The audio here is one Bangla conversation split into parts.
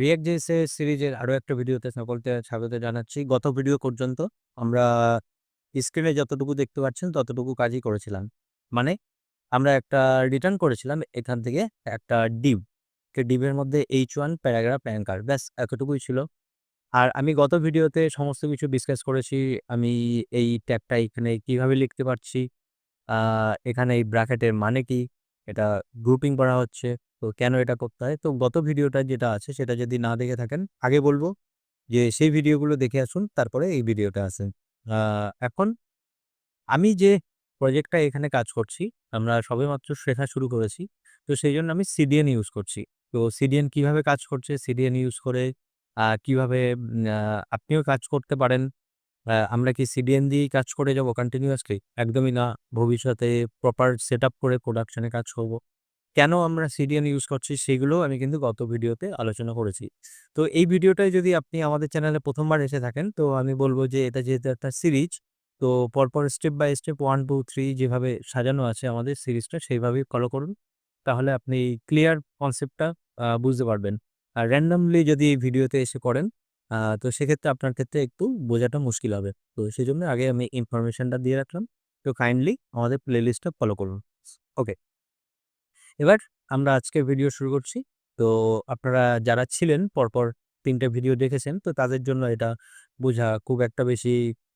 React.js এর সিরিজের আরো একটা ভিডিওতে সকলকে স্বাগত জানাচ্ছি। গত ভিডিও পর্যন্ত আমরা স্ক্রিনে যতটুকু দেখতে পাচ্ছেন ততটুকু কাজই করেছিলাম। মানে আমরা একটা রিটার্ন করেছিলাম এখান থেকে একটা div। div এর মধ্যে h1 প্যারাগ্রাফ অ্যাঙ্কার ব্যাস এতটুকুই ছিল। আর আমি গত ভিডিওতে সমস্ত কিছু ডিসকাস করেছি। আমি এই ট্যাগটা এখানে কিভাবে লিখতে পারছি, আ এখানে এই ব্র্যাকেটের মানে কি? এটা গ্রুপিং করা হচ্ছে। তো কেন এটা করতে হয়? তো গত ভিডিওটা যেটা আছে সেটা যদি না দেখে থাকেন, আগে বলব যে সেই ভিডিওগুলো দেখে আসুন, তারপরে এই ভিডিওটা আসুন। আ এখন আমি যে প্রজেক্টটা এখানে কাজ করছি, আমরা সবেমাত্র শেখা শুরু করেছি। তো সেইজন্য আমি CDN ইউজ করছি। তো CDN কিভাবে কাজ করছে? CDN ইউজ করে কিভাবে আপনিও কাজ করতে পারেন। আমরা কি CDN দিয়েই কাজ করে যাবো কন্টিনিউয়াসলি? একদমই না। ভবিষ্যতে প্রপার সেটআপ করে প্রোডাকশন এ কাজ করব। কেন আমরা CDN ইউজ করছি সেগুলোও আমি কিন্তু গত ভিডিওতে আলোচনা করেছি। তো এই ভিডিওটায় যদি আপনি আমাদের চ্যানেলে ১ম বার এসে থাকেন, তো আমি বলব যে এটা যেহেতু একটা সিরিজ, তো পরপর স্টেপ বাই স্টেপ 1, 2, 3 যেভাবে সাজানো আছে আমাদের সিরিজটা সেইভাবেই ফলো করুন। তাহলে আপনি ক্লিয়ার কনসেপ্টটা বুঝতে পারবেন। আর randomly যদি এই ভিডিওতে এসে করেন, তো সেক্ষেত্রে আপনার ক্ষেত্রে একটু বোঝাটা মুশকিল হবে। তো সেজন্য আগে আমি ইনফরমেশনটা দিয়ে রাখলাম। তো কাইন্ডলি আমাদের প্লেলিস্টটা ফলো করুন। ওকে। এবার আমরা আজকে ভিডিও শুরু করছি। তো আপনারা যারা ছিলেন পরপর ৩ টে ভিডিও দেখেছেন, তো তাদের জন্য এটা বোঝা খুব একটা বেশি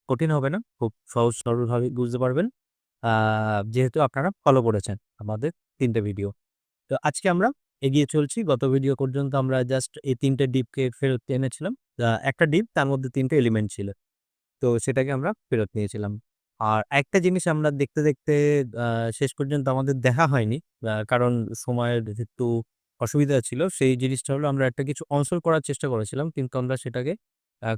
কঠিন হবে না। খুব সহজ সরলভাবে বুঝতে পারবেন। আ যেহেতু আপনারা ফলো করেছেন আমাদের ৩ টে ভিডিও। তো আজকে আমরা এগিয়ে চলছি। গত ভিডিও পর্যন্ত আমরা জাস্ট এই ৩ টে ডিপকে ফেরত এনেছিলাম। একটা ডিপ তার মধ্যে ৩ টে এলিমেন্ট ছিল। তো সেটাকে আমরা ফেরত নিয়েছিলাম। আর আরেকটা জিনিস আমরা দেখতে, দেখতে আ শেষ পর্যন্ত আমাদের দেখা হয়নি। কারণ সময়ের একটু অসুবিধা ছিল। সেই জিনিসটা হলো আমরা একটা কিছু অনসলভ করার চেষ্টা করেছিলাম। কিন্তু আমরা সেটাকে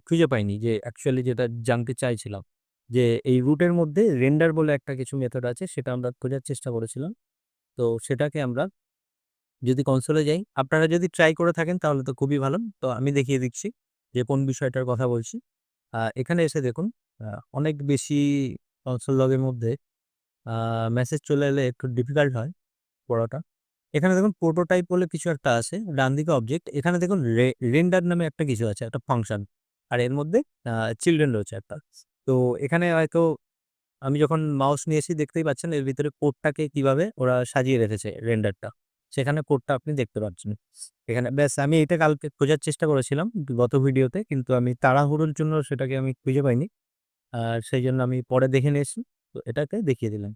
খুঁজে পাইনি যে অ্যাকচুয়ালি যেটা জানতে চাইছিলাম। যে এই রুটের মধ্যে রেন্ডার বলে একটা কিছু মেথড আছে সেটা আমরা খোঁজার চেষ্টা করেছিলাম। তো সেটাকে আমরা যদি কনসোলে যাই, আপনারা যদি ট্রাই করে থাকেন তাহলে তো খুবই ভালো। তো আমি দেখিয়ে দিচ্ছি যে কোন বিষয়টার কথা বলছি। এখানে এসে দেখুন, আ অনেক বেশি কনসোল লগের মধ্যে আ মেসেজ চলে এলে একটু ডিফিকাল্ট হয় পড়াটা। এখানে দেখুন প্রোটোটাইপ বলে কিছু একটা আছে। ডানদিকে অবজেক্ট। এখানে দেখুন রেন্ডার নামে একটা কিছু আছে, একটা ফাংশন। আর এর মধ্যে আ চিলড্রেন রয়েছে একটা। তো এখানে হয়তো আমি যখন মাউস নিয়েছি দেখতেই পাচ্ছেন এর ভিতরে কোডটাকে কিভাবে ওরা সাজিয়ে রেখেছে রেন্ডারটা। সেখানে কোডটা আপনি দেখতে পাচ্ছেন। এখানে ব্যাস আমি এটা কালকে খোঁজার চেষ্টা করেছিলাম গত ভিডিওতে, কিন্তু আমি তাড়াহুড়োর জন্য সেটাকে আমি খুঁজে পাইনি। আর সেইজন্য আমি পরে দেখে নিয়েছি। তো এটাকে দেখিয়ে দিলাম।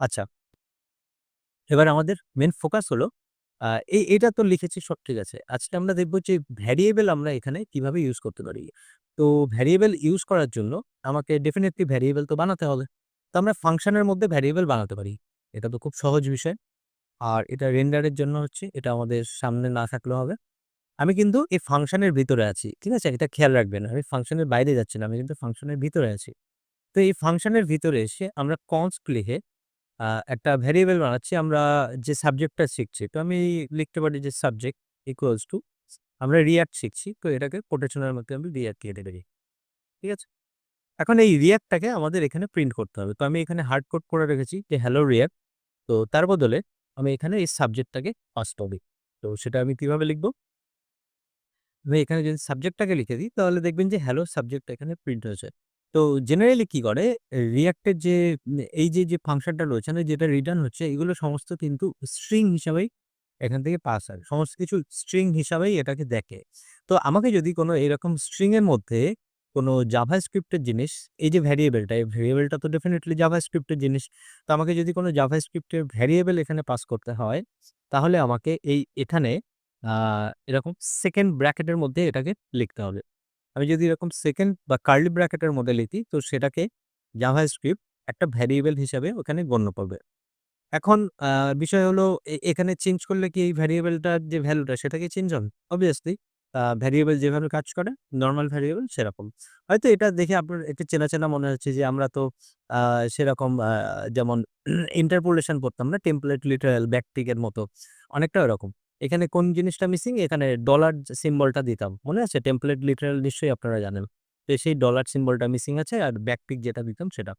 আচ্ছা, এবার আমাদের মেইন ফোকাস হলো আ এটা তো লিখেছি সব ঠিক আছে। আজকে আমরা দেখব যে ভ্যারিয়েবল আমরা এখানে কিভাবে ইউজ করতে পারি। তো ভ্যারিয়েবল ইউজ করার জন্য আমাকে ডেফিনিটলি ভ্যারিয়েবল তো বানাতে হবে। তো আমরা ফাংশনের মধ্যে ভ্যারিয়েবল বানাতে পারি। এটা তো খুব সহজ বিষয়। আর এটা রেন্ডারের জন্য হচ্ছে এটা আমাদের সামনে না থাকলেও হবে। আমি কিন্তু এই ফাংশনের ভিতরে আছি। ঠিক আছে? এটা খেয়াল রাখবেন। আমি ফাংশনের বাইরে যাচ্ছি না। আমি কিন্তু ফাংশনের ভিতরে আছি। তো এই ফাংশনের ভিতরে এসে আমরা const লিখে আ একটা ভেরিয়েবল বানাচ্ছি। আমরা যে সাবজেক্টটা শিখছি। তো আমি লিখতে পারি যে সাবজেক্ট ইকুয়ালস টু আমরা রিঅ্যাক্ট শিখছি। তো এটাকে কোটেশনের মধ্যে আমি রিঅ্যাক্ট দিয়ে দেই। ঠিক আছে? এখন এই রিঅ্যাক্টটাকে আমাদের এখানে প্রিন্ট করতে হবে। তো আমি এখানে হার্ড কোড করে রেখেছি যে হ্যালো রিঅ্যাক্ট। তো তার বদলে আমি এখানে এই সাবজেক্টটাকে পাস করি। তো সেটা আমি কিভাবে লিখব? আমি এখানে যদি সাবজেক্টটাকে লিখে দিই তাহলে দেখবেন যে হ্যালো সাবজেক্ট এখানে প্রিন্ট হয়েছে। তো জেনারেলি কি করে React এর যে এই যে ফাংশনটা রয়েছে না যেটা রিটার্ন হচ্ছে এগুলো সমস্ত কিন্তু স্ট্রিং হিসাবেই এখান থেকে পাস হয়। সমস্ত কিছু স্ট্রিং হিসাবেই এটাকে দেখে। তো আমাকে যদি কোনো এরকম স্ট্রিং এর মধ্যে কোনো জাভাস্ক্রিপ্ট এর জিনিস, এই যে ভ্যারিয়েবলটা, এই ভ্যারিয়েবলটা তো ডেফিনিটলি জাভাস্ক্রিপ্ট এর জিনিস। তো আমাকে যদি কোনো জাভাস্ক্রিপ্ট এর ভ্যারিয়েবল এখানে পাস করতে হয়, তাহলে আমাকে এখানে আ এরকম সেকেন্ড ব্র্যাকেটের মধ্যে এটাকে লিখতে হবে। আমি যদি এরকম সেকেন্ড বা কার্লি ব্র্যাকেটের মধ্যে লিখি, তো সেটাকে জাভাস্ক্রিপ্ট একটা ভ্যারিয়েবল হিসাবে ওখানে গণ্য করবে। এখন বিষয় হলো এখানে চেঞ্জ করলে কি এই ভ্যারিয়েবলটার যে ভ্যালুটা সেটা কি চেঞ্জ হবে? obviously ভ্যারিয়েবল যেভাবে কাজ করে নরমাল ভ্যারিয়েবল সেরকম। হয়তো এটা দেখে আপনার একটু চেনা, চেনা মনে হচ্ছে যে আমরা তো আ সেরকম যেমন ইন্টারপোলেশন করতাম না? টেমপ্লেট লিটারাল ব্যাকটিক এর মতো। অনেকটা ওরকম। এখানে কোন জিনিসটা মিসিং? এখানে ডলার সিম্বলটা দিতাম। মনে আছে? টেমপ্লেট লিটারাল নিশ্চয়ই আপনারা জানেন। তো সেই ডলার সিম্বলটা মিসিং আছে আর ব্যাকটিক যেটা দিতাম সেটা।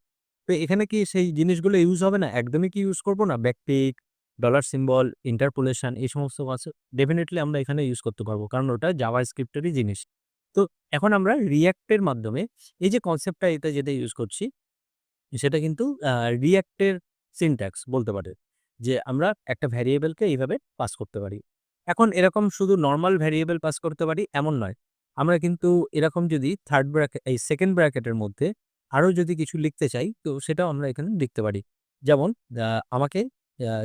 তো এখানে কি সেই জিনিসগুলো ইউজ হবে না? একদমই কি ইউজ করব না? ব্যাকটিক ডলার সিম্বল, ইন্টারপোলেশন এই সমস্ত ডেফিনিটলি আমরা এখানে ইউজ করতে পারবো। কারণ ওটা জাভাস্ক্রিপ্টেরই জিনিস। তো এখন আমরা React এর মাধ্যমে এই যে কনসেপ্টটা এটা যেটা ইউজ করছি, সেটা কিন্তু React এর সিনট্যাক্স বলতে পারে। যে আমরা একটা ভ্যারিয়েবলকে এইভাবে পাস করতে পারি। এখন এরকম শুধু নরমাল ভ্যারিয়েবল পাস করতে পারি এমন নয়। আমরা কিন্তু এরকম যদি এই সেকেন্ড ব্র্যাকেটের মধ্যে আরো যদি কিছু লিখতে চাই, তো সেটাও আমরা এখানে লিখতে পারি। যেমন আমাকে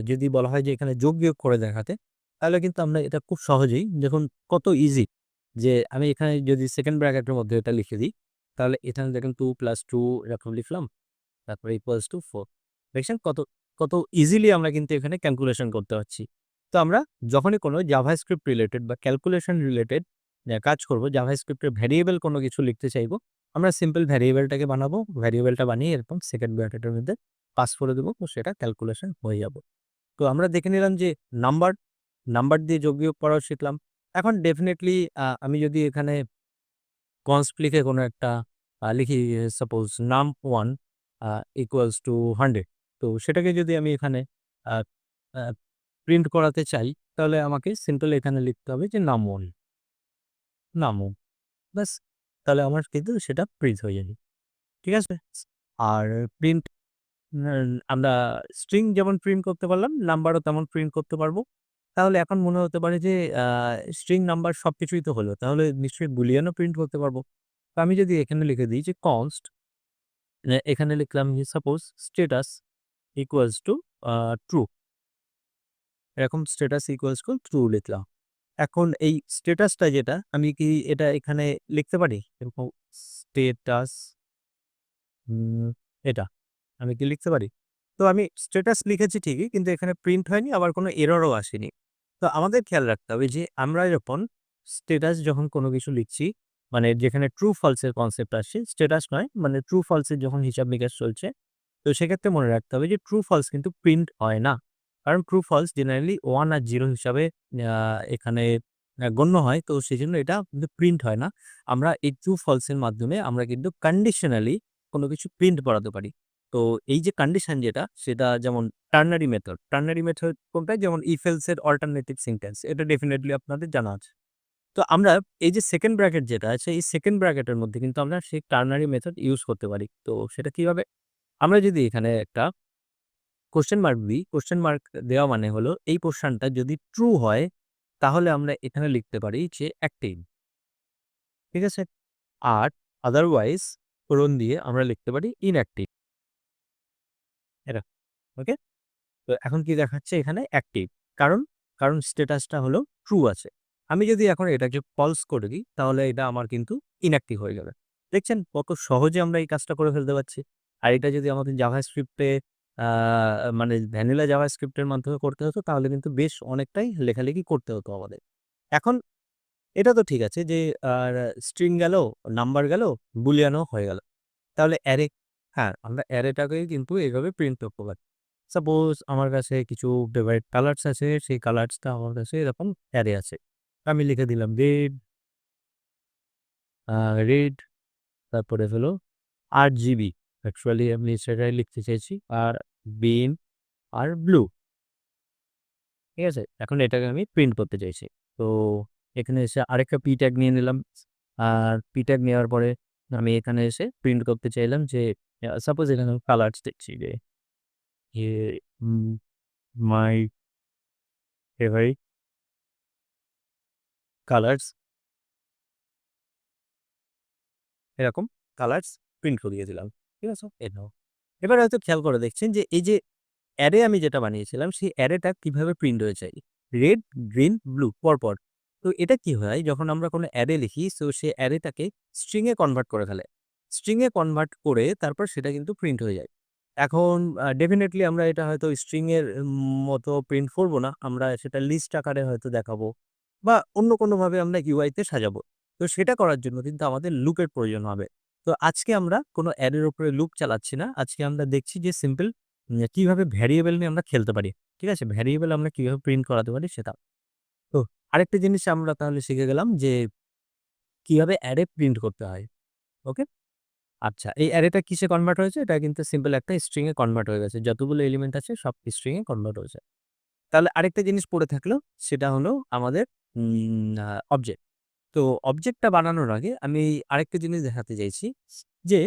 যদি বলা হয় যে এখানে যোগ-বিয়োগ করে দেখাতে, তাহলে কিন্তু আমরা এটা খুব সহজেই দেখুন কত ইজি, যে আমি এখানে যদি সেকেন্ড ব্র্যাকেটের মধ্যে এটা লিখে দিই, তাহলে এখানে দেখেন 2 + 2 এরকম লিখলাম। তারপরে ইকুয়ালস টু 4, দেখছেন কত ইজিলি আমরা কিন্তু এখানে ক্যালকুলেশন করতে পারছি। তো আমরা যখনই কোনো জাভাস্ক্রিপ্ট রিলেটেড বা ক্যালকুলেশন রিলেটেড কাজ করব, জাভাস্ক্রিপ্টের ভ্যারিয়েবল কোনো কিছু লিখতে চাইবো, আমরা সিম্পল ভ্যারিয়েবলটাকে বানাবো। ভ্যারিয়েবলটা বানিয়ে এরকম সেকেন্ড ব্র্যাকেটের মধ্যে পাস করে দেবো, তো সেটা ক্যালকুলেশন হয়ে যাবে। তো আমরা দেখে নিলাম যে নাম্বার, নাম্বার দিয়ে যোগ বিয়োগ করাও শিখলাম। এখন ডেফিনিটলি আমি যদি এখানে কনস্ট লিখে কোনো একটা লিখি, সাপোজ num1 ইকুয়ালস টু 100, তো সেটাকে যদি আমি এখানে আ আ প্রিন্ট করাতে চাই, তাহলে আমাকে সিম্পল এখানে লিখতে হবে যে num1, num1 ব্যাস। তাহলে আমার কিন্তু সেটা প্রিন্ট হয়ে যাবে। ঠিক আছে? আর প্রিন্ট আমরা স্ট্রিং যেমন প্রিন্ট করতে পারলাম, নাম্বারও তেমন প্রিন্ট করতে পারবো। তাহলে এখন মনে হতে পারে যে স্ট্রিং নাম্বার সবকিছুই তো হলো। তাহলে নিশ্চয়ই বুলিয়ানও প্রিন্ট করতে পারবো। তো আমি যদি এখানে লিখে দিই যে কনস্ট, এখানে লিখলাম যে suppose status equals to true, এরকম স্ট্যাটাস ইকুয়ালস টু ট্রু লিখলাম। এখন এই স্ট্যাটাসটা যেটা আমি কি এটা এখানে লিখতে পারি? এরকম স্ট্যাটাস, উম এটা আমি কি লিখতে পারি? তো আমি স্ট্যাটাস লিখেছি ঠিকই, কিন্তু এখানে প্রিন্ট হয়নি, আবার কোনো এররও আসেনি। তো আমাদের খেয়াল রাখতে হবে যে আমরা যখন স্ট্যাটাস যখন কোনো কিছু লিখছি, মানে যেখানে ট্রু ফলস এর কনসেপ্ট আসছে, স্ট্যাটাস নয়, মানে ট্রু ফলস এর যখন হিসাব-নিকাশ চলছে, তো সেক্ষেত্রে মনে রাখতে হবে যে ট্রু ফলস কিন্তু প্রিন্ট হয় না। কারণ ট্রু ফলস জেনারেলি 1 আর 0 হিসাবে আ এখানে গণ্য হয়। তো সেজন্য এটা কিন্তু প্রিন্ট হয় না। আমরা এই ট্রু ফলস এর মাধ্যমে আমরা কিন্তু কন্ডিশনালি কোনো কিছু প্রিন্ট করাতে পারি। তো এই যে কন্ডিশন যেটা, সেটা যেমন টার্নারি মেথড। টার্নারি মেথড কোনটা? যেমন if else এর অল্টারনেটিভ সিনট্যাক্স। এটা ডেফিনিটলি আপনাদের জানা আছে। তো আমরা এই যে সেকেন্ড ব্র্যাকেট যেটা আছে, এই সেকেন্ড ব্র্যাকেটের মধ্যে কিন্তু আমরা সেই টার্নারি মেথড ইউজ করতে পারি। তো সেটা কিভাবে? আমরা যদি এখানে একটা কোয়েশ্চেন মার্ক দিই, কোয়েশ্চেন মার্ক দেওয়া মানে হলো এই পোরশনটা যদি ট্রু হয়, তাহলে আমরা এখানে লিখতে পারি যে অ্যাক্টিভ। ঠিক আছে? আর আদারওয়াইজ কোলন দিয়ে আমরা লিখতে পারি ইনঅ্যাক্টিভ। এটা ওকে? তো এখন কি দেখাচ্ছে এখানে অ্যাক্টিভ। কারণ, কারণ স্ট্যাটাসটা হলো ট্রু আছে। আমি যদি এখন এটাকে ফলস করে দিই, তাহলে এটা আমার কিন্তু ইনঅ্যাক্টিভ হয়ে যাবে। দেখছেন কত সহজে আমরা এই কাজটা করে ফেলতে পারছি। আর এটা যদি আমাদের জাভাস্ক্রিপ্টে আ মানে ভ্যানিলা জাভাস্ক্রিপ্টের মাধ্যমে করতে হতো, তাহলে কিন্তু বেশ অনেকটাই লেখালেখি করতে হতো আমাদের। এখন এটা তো ঠিক আছে যে আর স্ট্রিং গেল, নাম্বার গেল, বুলিয়ানও হয়ে গেল। তাহলে অ্যারে, হ্যাঁ, আমরা অ্যারেটাকেই কিন্তু এভাবে প্রিন্ট করতে পারি। সাপোজ আমার কাছে কিছু ফেভারিট কালারস আছে, সেই কালারসটা আমার কাছে এরকম অ্যারে আছে। আমি লিখে দিলাম রেড, আ রেড, তারপরে হলো RGB, অ্যাকচুয়ালি আমি সেটাই লিখতে চাইছি। আর গ্রিন আর ব্লু। ঠিক আছে? এখন এটাকে আমি প্রিন্ট করতে চাইছি। তো এখানে এসে আরেকটা p ট্যাগ নিয়ে নিলাম। আর p ট্যাগ নেওয়ার পরে আমি এখানে এসে প্রিন্ট করতে চাইলাম যে সাপোজ এখানে আমি কালারস দিচ্ছি যে এ উম মাই ফেভারিট কালারস, এরকম কালারস প্রিন্ট করিয়ে দিলাম। ঠিক আছে? এই নাও। এবার হয়তো খেয়াল করে দেখছেন যে এই যে অ্যারে আমি যেটা বানিয়েছিলাম, সেই অ্যারেটা কিভাবে প্রিন্ট হয়েছে। রেড, গ্রিন, ব্লু পরপর। তো এটা কি হয়? যখন আমরা কোনো অ্যারে লিখি, সো সে অ্যারেটাকে স্ট্রিং এ কনভার্ট করে ফেলে। স্ট্রিং এ কনভার্ট করে তারপর সেটা কিন্তু প্রিন্ট হয়ে যায়। এখন ডেফিনিটলি আমরা এটা হয়তো স্ট্রিং এর মতো প্রিন্ট করব না। আমরা সেটা লিস্ট আকারে হয়তো দেখাবো বা অন্য কোনোভাবে আমরা UI তে সাজাবো। তো সেটা করার জন্য কিন্তু আমাদের লুপের প্রয়োজন হবে। তো আজকে আমরা কোনো অ্যারের উপরে লুপ চালাচ্ছি না। আজকে আমরা দেখছি যে সিম্পল কিভাবে ভ্যারিয়েবল নিয়ে আমরা খেলতে পারি। ঠিক আছে? ভ্যারিয়েবল আমরা কিভাবে প্রিন্ট করাতে পারি সেটা। তো আরেকটা জিনিস আমরা তাহলে শিখে গেলাম যে কিভাবে অ্যারে প্রিন্ট করতে হয়। ওকে? আচ্ছা, এই অ্যারেটা কিসে কনভার্ট হয়েছে? এটা কিন্তু সিম্পল একটা স্ট্রিং এ কনভার্ট হয়ে গেছে। যতগুলো এলিমেন্ট আছে সব স্ট্রিং এ কনভার্ট হয়েছে। তাহলে আরেকটা জিনিস পড়ে থাকলো, সেটা হলো আমাদের অবজেক্ট। তো অবজেক্টটা বানানোর আগে আমি আরেকটা জিনিস দেখাতে চাইছি যে,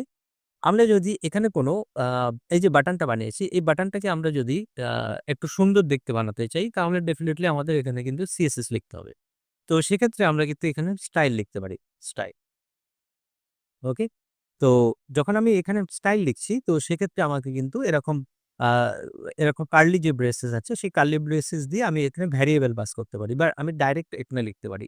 আমরা যদি এখানে কোনো আ এই যে বাটনটা বানিয়েছি, এই বাটনটাকে আমরা যদি আ একটু সুন্দর দেখতে বানাতে চাই, তাহলে ডেফিনিটলি আমাদের এখানে কিন্তু সিএসএস লিখতে হবে। তো সেক্ষেত্রে আমরা কিন্তু এখানে স্টাইল লিখতে পারি। স্টাইল, ওকে? তো যখন আমি এখানে স্টাইল লিখছি, তো সেক্ষেত্রে আমাকে কিন্তু আ এরকম কার্লি যে ব্রেসেস আছে, সেই কার্লি ব্রেসেস দিয়ে আমি এখানে ভ্যারিয়েবল পাস করতে পারি বা আমি ডাইরেক্ট এখানে লিখতে পারি।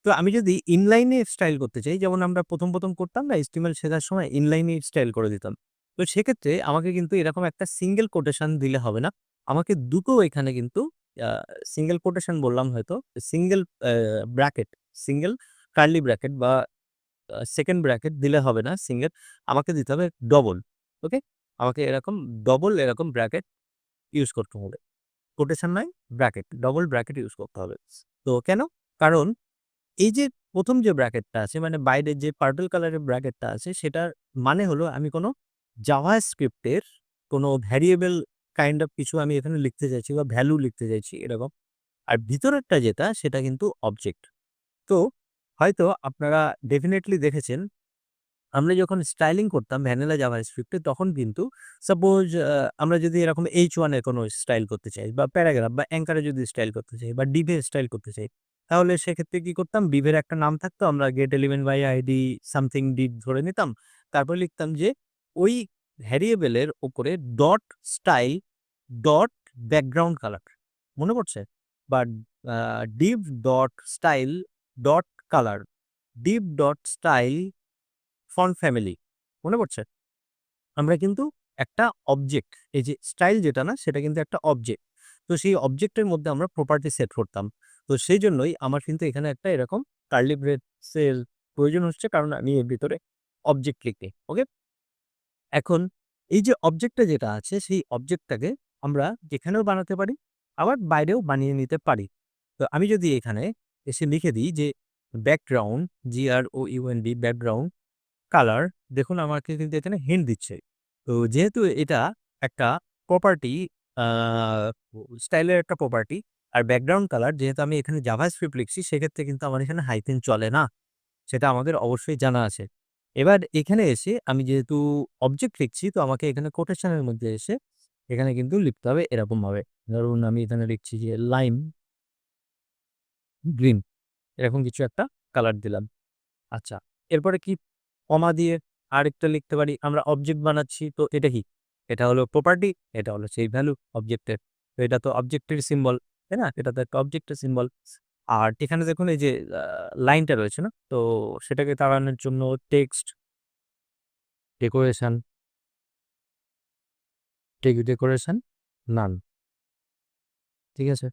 তো আমি যদি ইনলাইনে স্টাইল করতে চাই, যেমন আমরা ১ম করতাম না HTML শেখার সময় ইনলাইনে স্টাইল করে দিতাম। তো সেক্ষেত্রে আমাকে কিন্তু এরকম একটা সিঙ্গেল কোটেশন দিলে হবে না। আমাকে দুটো এখানে কিন্তু আ সিঙ্গেল কোটেশন বললাম হয়তো, single bracket, single curly bracket বা সেকেন্ড ব্র্যাকেট দিলে হবে না সিঙ্গেল, আমাকে দিতে হবে ডবল। ওকে? আমাকে এরকম ডবল এরকম ব্র্যাকেট ইউজ করতে হবে। কোটেশন নয়, ব্র্যাকেট, ডবল ব্র্যাকেট ইউজ করতে হবে। তো কেন? কারণ এই যে ১ম যে ব্র্যাকেটটা আছে, মানে বাইরের যে পার্পল কালারের ব্র্যাকেটটা আছে, সেটার মানে হলো আমি কোনো জাভাস্ক্রিপ্ট এর কোনো ভ্যারিয়েবল কাইন্ড অফ কিছু আমি এখানে লিখতে চাইছি বা ভ্যালু লিখতে চাইছি এরকম। আর ভিতরেরটা যেটা, সেটা কিন্তু অবজেক্ট। তো হয়তো আপনারা ডেফিনিটলি দেখেছেন, আমরা যখন স্টাইলিং করতাম ভ্যানিলা জাভাস্ক্রিপ্টে, তখন কিন্তু সাপোজ আমরা যদি এরকম H1 এর কোনো স্টাইল করতে চাই বা প্যারাগ্রাফ বা অ্যাঙ্কারে যদি স্টাইল করতে চাই বা ডিভ এ স্টাইল করতে চাই, তাহলে সেক্ষেত্রে কি করতাম? ডিভ এর একটা নাম থাকতো, আমরা get element by ID something div ধরে নিতাম। তারপর লিখতাম যে ওই ভ্যারিয়েবলের উপরে dot style dot background colour. মনে পড়ছে? বা div dot style dot colour, div dot style font family. মনে পড়ছে? আমরা কিন্তু একটা অবজেক্ট, এই যে স্টাইল যেটা না, সেটা কিন্তু একটা অবজেক্ট। তো সেই অবজেক্টের মধ্যে আমরা প্রপার্টি সেট করতাম। তো সেইজন্যই আমার কিন্তু এখানে একটা এরকম কার্লি ব্রেসেস এর প্রয়োজন হচ্ছে, কারণ আমি এর ভিতরে অবজেক্ট লিখি। ওকে? এখন এই যে অবজেক্টটা যেটা আছে, সেই অবজেক্টটাকে আমরা যেখানেও বানাতে পারি, আবার বাইরেও বানিয়ে নিতে পারি। তো আমি যদি এখানে এসে লিখে দিই যে ব্যাকগ্রাউন্ড, GROUND, ব্যাকগ্রাউন্ড কালার, দেখুন আমাকে কিন্তু এখানে হিন্ট দিচ্ছে। তো যেহেতু এটা একটা প্রপার্টি, আ স্টাইলের একটা প্রপার্টি, আর ব্যাকগ্রাউন্ড কালার যেহেতু আমি এখানে জাভাস্ক্রিপ্ট লিখছি, সেক্ষেত্রে কিন্তু আমার এখানে হাইফেন চলে না। সেটা আমাদের অবশ্যই জানা আছে। এবার এখানে এসে আমি যেহেতু অবজেক্ট লিখছি, তো আমাকে এখানে কোটেশন এর মধ্যে এসে এখানে কিন্তু লিখতে হবে এরকমভাবে। ধরুন আমি এখানে লিখছি যে লাইম গ্রিন, এরকম কিছু একটা কালার দিলাম। আচ্ছা, এরপরে কি? কমা দিয়ে আরেকটা লিখতে পারি। আমরা অবজেক্ট বানাচ্ছি, তো এটা কি? এটা হলো প্রপার্টি, এটা হলো সেই ভ্যালু অবজেক্টের। তো এটা তো অবজেক্টের সিম্বল, তাই না? এটা তো একটা অবজেক্টের সিম্বল। আর এখানে দেখুন এই যে লাইনটা রয়েছে না? তো সেটাকে তাড়ানোর জন্য টেক্সট, ডেকোরেশন, ডেকোরেশন, নান। ঠিক আছে?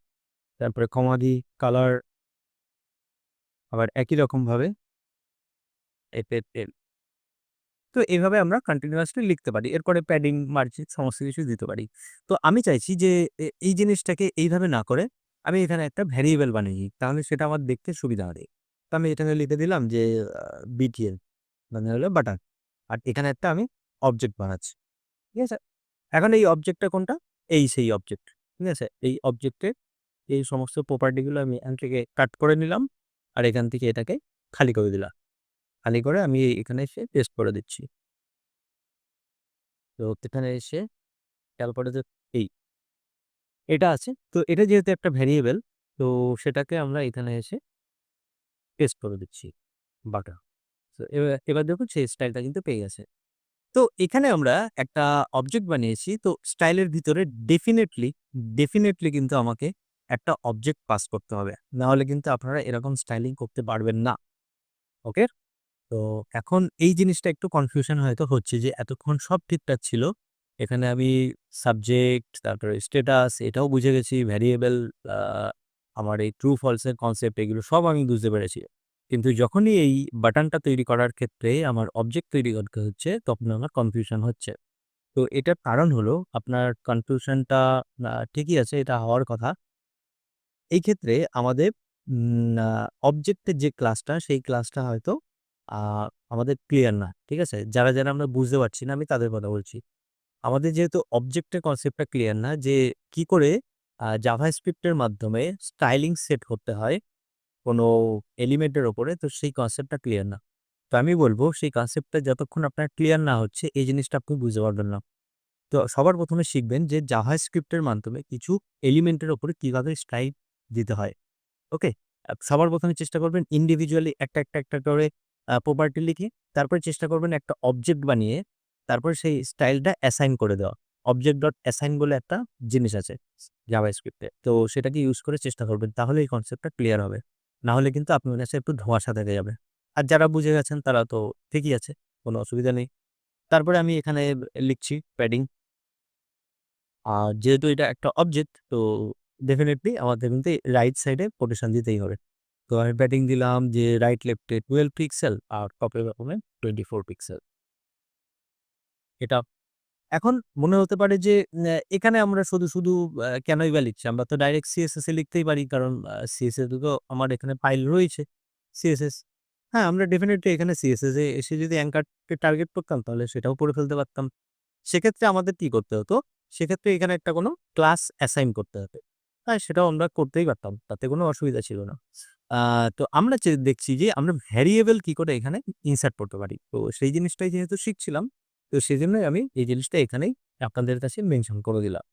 তারপরে কমা দিই, কালার, আবার একই রকমভাবে এফএফএল। তো এভাবে আমরা কন্টিনিউয়াসলি লিখতে পারি। এরপরে প্যাডিং, মার্জিন সমস্ত কিছু দিতে পারি। তো আমি চাইছি যে এই জিনিসটাকে এইভাবে না করে আমি এখানে একটা ভ্যারিয়েবল বানিয়ে নিই। তাহলে সেটা আমার দেখতে সুবিধা হবে। তো আমি এখানে লিখে দিলাম যে BTN, মানে হলো বাটন। আর এখানে একটা আমি অবজেক্ট বানাচ্ছি। ঠিক আছে? এখন এই অবজেক্টটা কোনটা? এই সেই অবজেক্ট। ঠিক আছে? এই অবজেক্টের এই সমস্ত প্রপার্টি গুলো আমি এখান থেকে কাট করে নিলাম। আর এখান থেকে এটাকে খালি করে দিলাম। খালি করে আমি এখানে এসে পেস্ট করে দিচ্ছি। তো এখানে এসে খেয়াল করে যে এই এটা আছে। তো এটা যেহেতু একটা ভেরিয়েবল, তো সেটাকে আমরা এখানে এসে পেস্ট করে দিচ্ছি বাটা। তো এবার দেখুন সেই স্টাইলটা কিন্তু পেয়ে গেছে। তো এখানে আমরা একটা অবজেক্ট বানিয়েছি। তো স্টাইলের ভিতরে ডেফিনিটলি কিন্তু আমাকে একটা অবজেক্ট পাস করতে হবে। না হলে কিন্তু আপনারা এরকম স্টাইলিং করতে পারবেন না। ওকে? তো এখন এই জিনিসটা একটু কনফিউশন হয়তো হচ্ছে যে এতক্ষণ সব ঠিকঠাক ছিল। এখানে আমি সাবজেক্ট, তারপরে স্ট্যাটাস এটাও বুঝে গেছি। ভ্যারিয়েবল, আ আমার এই ট্রু ফলস এর কনসেপ্ট, এগুলো সব আমি বুঝতে পেরেছি। কিন্তু যখনই এই বাটনটা তৈরি করার ক্ষেত্রে আমার অবজেক্ট তৈরি করতে হচ্ছে, তখন আমার কনফিউশন হচ্ছে। তো এটার কারণ হলো, আপনার কনফিউশনটা ঠিকই আছে, এটা হওয়ার কথা। এই ক্ষেত্রে আমাদের অবজেক্টের যে ক্লাসটা, সেই ক্লাসটা হয়তো আ আমাদের ক্লিয়ার না। ঠিক আছে? যারা আমরা বুঝতে পারছি না, আমি তাদের কথা বলছি। আমাদের যেহেতু অবজেক্টের কনসেপ্টটা ক্লিয়ার না, যে কি করে জাভাস্ক্রিপ্টের মাধ্যমে স্টাইলিং সেট করতে হয় কোনো এলিমেন্টের ওপরে, তো সেই কনসেপ্টটা ক্লিয়ার না। তো আমি বলব সেই কনসেপ্টটা যতক্ষণ আপনার ক্লিয়ার না হচ্ছে এই জিনিসটা আপনি বুঝতে পারবেন না। তো সবার ১ম এ শিখবেন যে জাভাস্ক্রিপ্টের মাধ্যমে কিছু এলিমেন্টের উপরে কিভাবে স্টাইল দিতে হয়। ওকে? সবার ১ম এ চেষ্টা করবেন ইন্ডিভিজুয়ালি একটা করে প্রপার্টি লিখে, তারপরে চেষ্টা করবেন একটা অবজেক্ট বানিয়ে, তারপরে সেই স্টাইলটা অ্যাসাইন করে দেওয়া। অবজেক্ট ডট অ্যাসাইন বলে একটা জিনিস আছে জাভাস্ক্রিপ্টে। তো সেটাকে ইউজ করে চেষ্টা করবেন। তাহলে এই কনসেপ্টটা ক্লিয়ার হবে। না হলে কিন্তু আপনার কাছে একটু ধোঁয়াশা থেকে যাবে। আর যারা বুঝে গেছেন তারা তো ঠিকই আছে। কোনো অসুবিধা নেই। তারপরে আমি এখানে লিখছি প্যাডিং। যেহেতু এটা একটা অবজেক্ট তো ডেফিনিটলি আমাদের কিন্তু রাইট সাইডে কোটেশন দিতেই হবে। তো আমি প্যাডিং দিলাম যে রাইট লেফটে 12 পিক্সেল আর টপে রকমের 24 পিক্সেল। এটা এখন মনে হতে পারে যে এখানে আমরা শুধু কেনই বা লিখছি? আমরা তো ডাইরেক্ট সিএসএস এ লিখতেই পারি। কারণ সিএসএস এ তো আমার এখানে ফাইল রয়েছে সিএসএস। হ্যাঁ, আমরা ডেফিনিটলি এখানে সিএসএস এ এসে যদি অ্যাঙ্কারকে টার্গেট করতাম তাহলে সেটাও করে ফেলতে পারতাম। সেক্ষেত্রে আমাদের কি করতে হতো? সেক্ষেত্রে এখানে একটা কোনো ক্লাস অ্যাসাইন করতে হতো। হ্যাঁ, সেটাও আমরা করতেই পারতাম। তাতে কোনো অসুবিধা ছিল না। আ তো আমরা দেখছি যে আমরা ভ্যারিয়েবল কি করে এখানে ইনসার্ট করতে পারি। তো সেই জিনিসটাই যেহেতু শিখছিলাম, তো সেজন্যই আমি এই জিনিসটা এখানেই আপনাদের কাছে মেনশন করে দিলাম।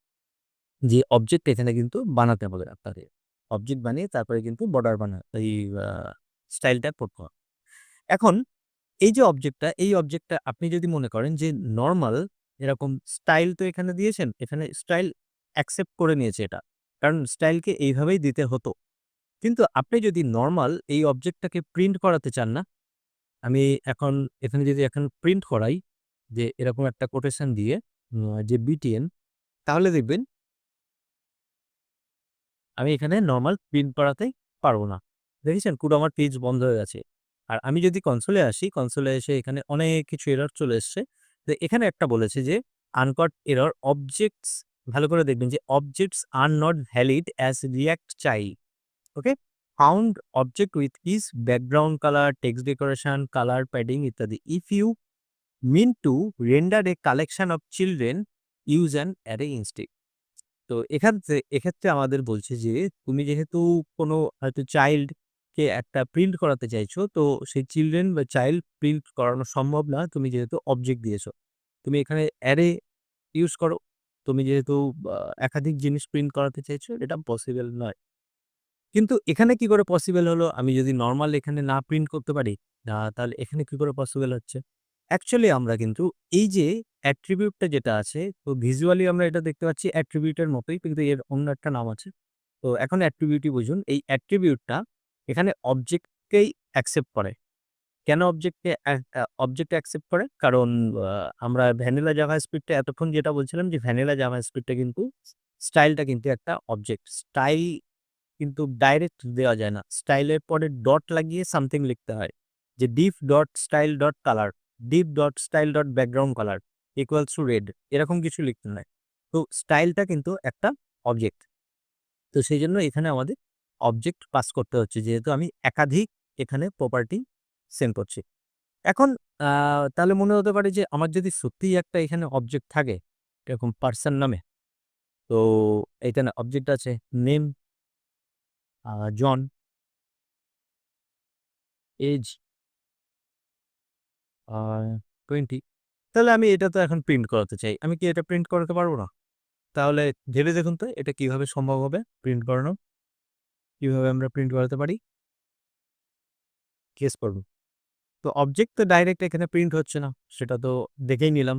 যে অবজেক্ট এখানে কিন্তু বানাতে হবে আপনাদের। অবজেক্ট বানিয়ে তারপরে কিন্তু বর্ডার এই আ স্টাইলটা করতে হবে। এখন এই যে অবজেক্টটা, এই অবজেক্টটা আপনি যদি মনে করেন যে নরমাল এরকম স্টাইল তো এখানে দিয়েছেন, এখানে স্টাইল অ্যাকসেপ্ট করে নিয়েছে এটা। কারণ স্টাইলকে এইভাবেই দিতে হতো। কিন্তু আপনি যদি নরমাল এই অবজেক্টটাকে প্রিন্ট করাতে চান না, আমি এখন এখানে যদি এখন প্রিন্ট করাই যে এরকম একটা কোটেশন দিয়ে যে বিটিএন তাহলে দেখবেন আমি এখানে নরমাল প্রিন্ট করাতেই পারব না। দেখেছেন? পুরো আমার পেজ বন্ধ হয়ে গেছে। আর আমি যদি কনসোলে আসি, কনসোলে এসে এখানে অনেক কিছু এরর চলে এসছে। তো এখানে একটা বলেছে যে আনকট এরর অবজেক্টস ভালো করে দেখবেন যে objects are not valid as React child. Okay? Found object with keys background colour, text decoration, colour padding ইত্যাদি। If you mean to render a collection of children use an array instead. তো এক্ষেত্রে আমাদের বলছে যে তুমি যেহেতু কোনো হয়তো চাইল্ড কে একটা প্রিন্ট করাতে চাইছো, তো সেই চিলড্রেন বা চাইল্ড প্রিন্ট করানো সম্ভব না। তুমি যেহেতু অবজেক্ট দিয়েছো। তুমি এখানে অ্যারে ইউজ করো। তুমি যেহেতু আ একাধিক জিনিস প্রিন্ট করাতে চাইছো, এটা পসিবল নয়। কিন্তু এখানে কি করে পসিবল হলো? আমি যদি নরমাল এখানে না প্রিন্ট করতে পারি, তাহলে এখানে কি করে পসিবল হচ্ছে? অ্যাকচুয়ালি আমরা কিন্তু এই যে অ্যাট্রিবিউট টা যেটা আছে, তো ভিজুয়ালি আমরা এটা দেখতে পাচ্ছি অ্যাট্রিবিউট এর মতোই কিন্তু এর অন্য একটা নাম আছে। তো এখন অ্যাট্রিবিউটই বুঝুন। এই অ্যাট্রিবিউট টা এখানে অবজেক্টকেই অ্যাকসেপ্ট করে। কেন অবজেক্ট অ্যাকসেপ্ট করে? কারণ আ আমরা ভ্যানিলা জাভাস্ক্রিপ্ট টা এতক্ষণ যেটা বলছিলাম যে ভ্যানিলা জাভাস্ক্রিপ্ট টা কিন্তু স্টাইলটা কিন্তু একটা অবজেক্ট। স্টাইল কিন্তু ডাইরেক্ট দেওয়া যায় না। স্টাইলের পরে ডট লাগিয়ে সামথিং লিখতে হয়। যে diff dot style dot colour, diff dot style dot background colour equals to red এরকম কিছু লিখতে হয়। তো স্টাইলটা কিন্তু একটা অবজেক্ট। তো সেইজন্য এখানে আমাদের অবজেক্ট পাস করতে হচ্ছে যেহেতু আমি একাধিক এখানে প্রপার্টি সেন্ড করছি। এখন আ তাহলে মনে হতে পারে যে আমার যদি সত্যিই একটা এখানে অবজেক্ট থাকে, এরকম পারসন নামে, তো এখানে অবজেক্ট আছে নেম, জন, এজ আ 20 তাহলে আমি এটা তো এখন প্রিন্ট করাতে চাই। আমি কি এটা প্রিন্ট করাতে পারব না? তাহলে ভেবে দেখুন তো এটা কিভাবে সম্ভব হবে প্রিন্ট করানো? কিভাবে আমরা প্রিন্ট করাতে পারি? গেস করুন। তো অবজেক্ট তো ডাইরেক্ট এখানে প্রিন্ট হচ্ছে না। সেটা তো দেখেই নিলাম।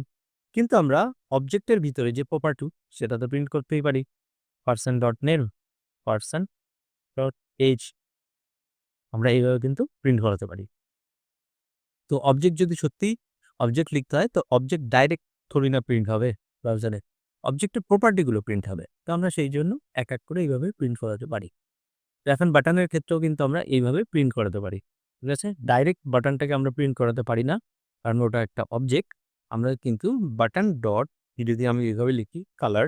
কিন্তু আমরা অবজেক্টের ভিতরে যে প্রপার্টি সেটা তো প্রিন্ট করতেই পারি। Person dot name, person dot age আমরা এইভাবে কিন্তু প্রিন্ট করাতে পারি। তো অবজেক্ট যদি সত্যিই অবজেক্ট লিখতে হয় তো অবজেক্ট ডাইরেক্ট থোড়ি না প্রিন্ট হবে ব্রাউজারে। অবজেক্টের প্রপার্টি গুলো প্রিন্ট হবে। তো আমরা সেইজন্য এক করে এইভাবে প্রিন্ট করাতে পারি। তো এখন বাটনের ক্ষেত্রেও কিন্তু আমরা এইভাবে প্রিন্ট করাতে পারি। ঠিক আছে? ডাইরেক্ট বাটনটাকে আমরা প্রিন্ট করাতে পারি না। কারণ ওটা একটা অবজেক্ট। আমরা কিন্তু বাটন ডট যদি আমি এভাবে লিখি কালার,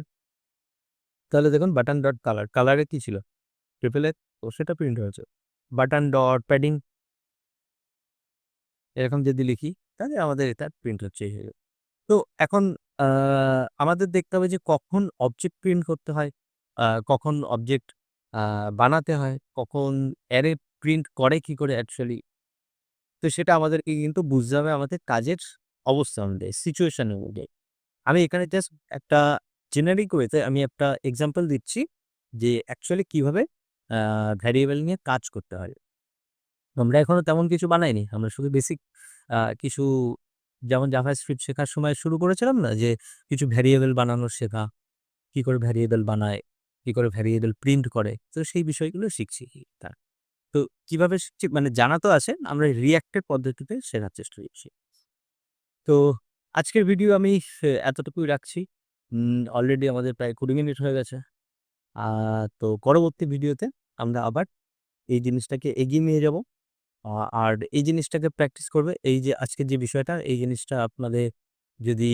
তাহলে দেখুন বাটন ডট কালার, কালারে কি ছিল? ট্রিপল এর তো সেটা প্রিন্ট হয়েছে। বাটন ডট প্যাডিং এরকম যদি লিখি তাহলে আমাদের এটা প্রিন্ট হচ্ছে এইভাবে। তো এখন আ আমাদের দেখতে হবে যে কখন অবজেক্ট প্রিন্ট করতে হয়। কখন অবজেক্ট বানাতে হয়, কখন অ্যারে প্রিন্ট করে কি করে অ্যাকচুয়ালি। তো সেটা আমাদেরকে কিন্তু বুঝতে হবে আমাদের কাজের অবস্থা অনুযায়ী, সিচুয়েশন অনুযায়ী। আমি এখানে জাস্ট একটা জেনারিক ওয়েতে আমি একটা এক্সাম্পল দিচ্ছি যে অ্যাকচুয়ালি কিভাবে আ ভ্যারিয়েবল নিয়ে কাজ করতে হয়। আমরা এখনো তেমন কিছু বানাইনি। আমরা শুধু বেসিক কিছু যেমন জাভাস্ক্রিপ্ট শেখার সময় শুরু করেছিলাম না? যে কিছু ভ্যারিয়েবল বানানো শেখা, কি করে ভ্যারিয়েবল বানায়, কি করে ভ্যারিয়েবল প্রিন্ট করে। তো সেই বিষয়গুলো শিখছি তার। তো কিভাবে শিখছি মানে জানা তো আছে, আমরা রিঅ্যাক্টের পদ্ধতিতে শেখার চেষ্টা করছি। তো আজকের ভিডিও আমি এতটুকুই রাখছি। অলরেডি আমাদের প্রায় ২০ মিনিট হয়ে গেছে। আ তো পরবর্তী ভিডিওতে আমরা আবার এই জিনিসটাকে এগিয়ে নিয়ে যাবো। আ আর এই জিনিসটাকে প্র্যাকটিস করবে। এই যে আজকের যে বিষয়টা, এই জিনিসটা আপনাদের যদি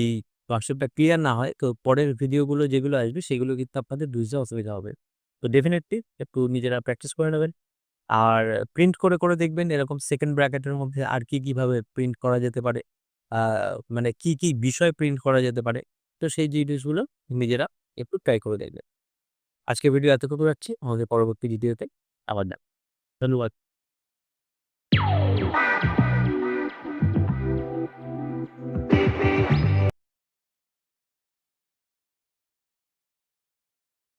কনসেপ্টটা ক্লিয়ার না হয়, তো পরের ভিডিওগুলো যেগুলো আসবে, সেগুলো কিন্তু আপনাদের বুঝতে অসুবিধা হবে। তো ডেফিনিটলি একটু নিজেরা প্র্যাকটিস করে নেবেন। আর প্রিন্ট করে দেখবেন এরকম সেকেন্ড ব্র্যাকেটের মধ্যে আর কিভাবে প্রিন্ট করা যেতে পারে। আ মানে কি বিষয় প্রিন্ট করা যেতে পারে। তো সেই জিনিসগুলো নিজেরা একটু ট্রাই করে দেখবেন। আজকের ভিডিও এতটুকু রাখছি। আমাদের পরবর্তী ভিডিওতে আবার দেখা। ধন্যবাদ।